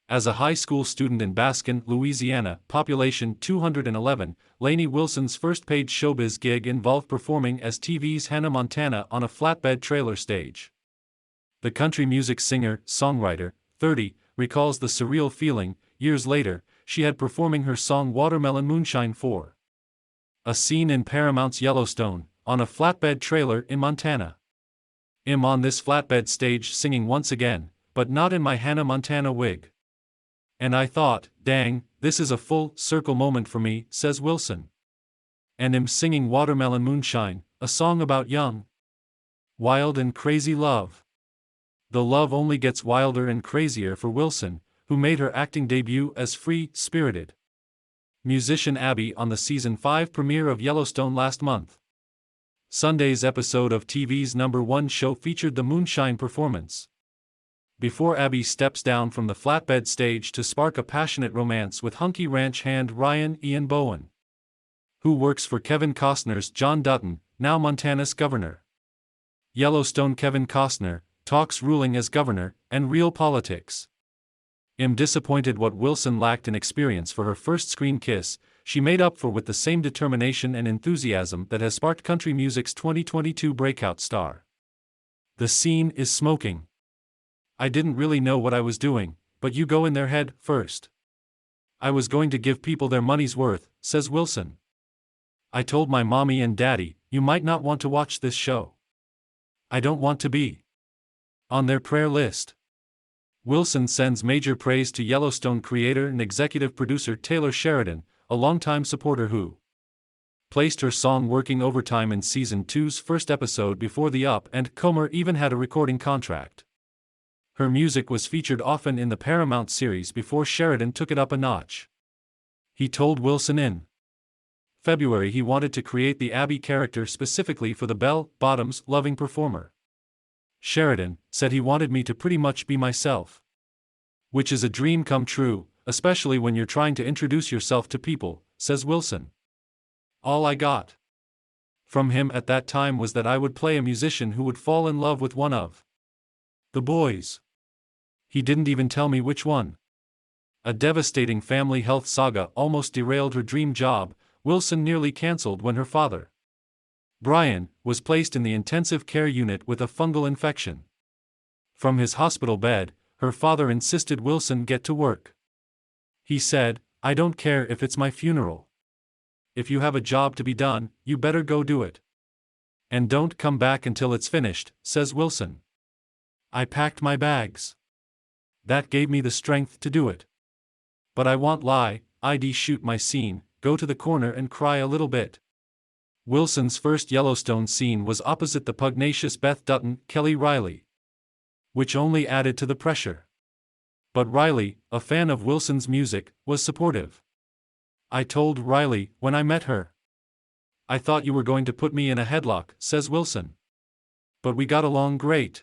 As a high school student in Baskin, Louisiana, population 211, Lainey Wilson's first paid showbiz gig involved performing as TV's Hannah Montana on a flatbed trailer stage. The country music singer, songwriter, 30, recalls the surreal feeling. Years later, she had performing her song Watermelon Moonshine for a scene in Paramount's Yellowstone, on a flatbed trailer in Montana. "I'm on this flatbed stage singing once again, but not in my Hannah Montana wig. And I thought, dang, this is a full circle moment for me," says Wilson. "And I'm singing Watermelon Moonshine, a song about young, wild and crazy love." The love only gets wilder and crazier for Wilson, who made her acting debut as free-spirited musician Abby on the season 5 premiere of Yellowstone last month. Sunday's episode of TV's #1 show featured the Moonshine performance. Before Abby steps down from the flatbed stage to spark a passionate romance with hunky ranch hand Ryan Ian Bowen, who works for Kevin Costner's John Dutton, now Montana's governor. Yellowstone Kevin Costner talks ruling as governor and real politics. "I'm disappointed what Wilson lacked in experience for her first screen kiss, she made up for with the same determination and enthusiasm that has sparked country music's 2022 breakout star. The scene is smoking. I didn't really know what I was doing, but you go in there head first. I was going to give people their money's worth," says Wilson. "I told my mommy and daddy, you might not want to watch this show. I don't want to be on their prayer list." Wilson sends major praise to Yellowstone creator and executive producer Taylor Sheridan, a longtime supporter who placed her song working overtime in Season 2's first episode before the up-and-comer even had a recording contract. Her music was featured often in the Paramount series before Sheridan took it up a notch. He told Wilson in February he wanted to create the Abby character specifically for the bell-bottoms-loving performer. Sheridan said he wanted me to pretty much be myself. "Which is a dream come true, especially when you're trying to introduce yourself to people," says Wilson. "All I got from him at that time was that I would play a musician who would fall in love with one of the boys. He didn't even tell me which one." A devastating family health saga almost derailed her dream job. Wilson nearly canceled when her father, Brian, was placed in the intensive care unit with a fungal infection. From his hospital bed, her father insisted Wilson get to work. He said, "I don't care if it's my funeral. If you have a job to be done, you better go do it. And don't come back until it's finished," says Wilson. "I packed my bags. That gave me the strength to do it. But I won't lie, I'd shoot my scene, go to the corner and cry a little bit." Wilson's first Yellowstone scene was opposite the pugnacious Beth Dutton, Kelly Riley, which only added to the pressure. But Riley, a fan of Wilson's music, was supportive. "I told Riley when I met her, I thought you were going to put me in a headlock," says Wilson. "But we got along great.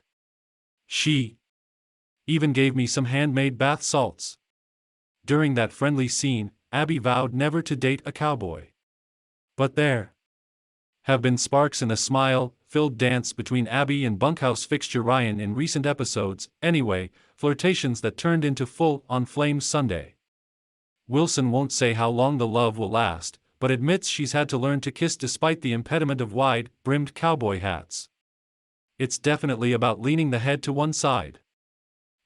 She even gave me some handmade bath salts." During that friendly scene, Abby vowed never to date a cowboy. But there have been sparks in a smile-filled dance between Abby and bunkhouse fixture Ryan in recent episodes, anyway, flirtations that turned into full-on flames Sunday. Wilson won't say how long the love will last, but admits she's had to learn to kiss despite the impediment of wide-brimmed cowboy hats. "It's definitely about leaning the head to one side.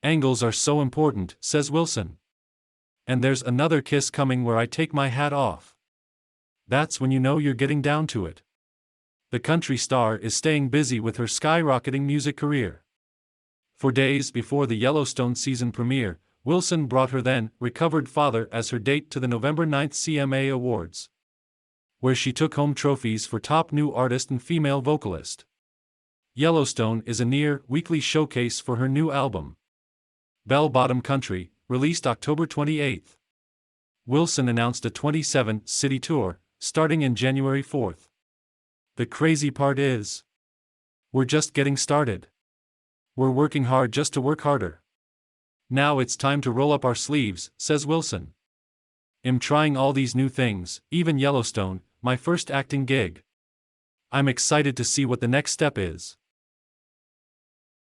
Angles are so important," says Wilson. "And there's another kiss coming where I take my hat off. That's when you know you're getting down to it." The country star is staying busy with her skyrocketing music career. For days before the Yellowstone season premiere, Wilson brought her then-recovered father as her date to the November 9th CMA Awards, where she took home trophies for Top New Artist and Female Vocalist. Yellowstone is a near-weekly showcase for her new album, Bell Bottom Country, released October 28. Wilson announced a 27-city tour, starting in January 4. "The crazy part is, we're just getting started. We're working hard just to work harder. Now it's time to roll up our sleeves," says Wilson. "I'm trying all these new things, even Yellowstone, my first acting gig. I'm excited to see what the next step is."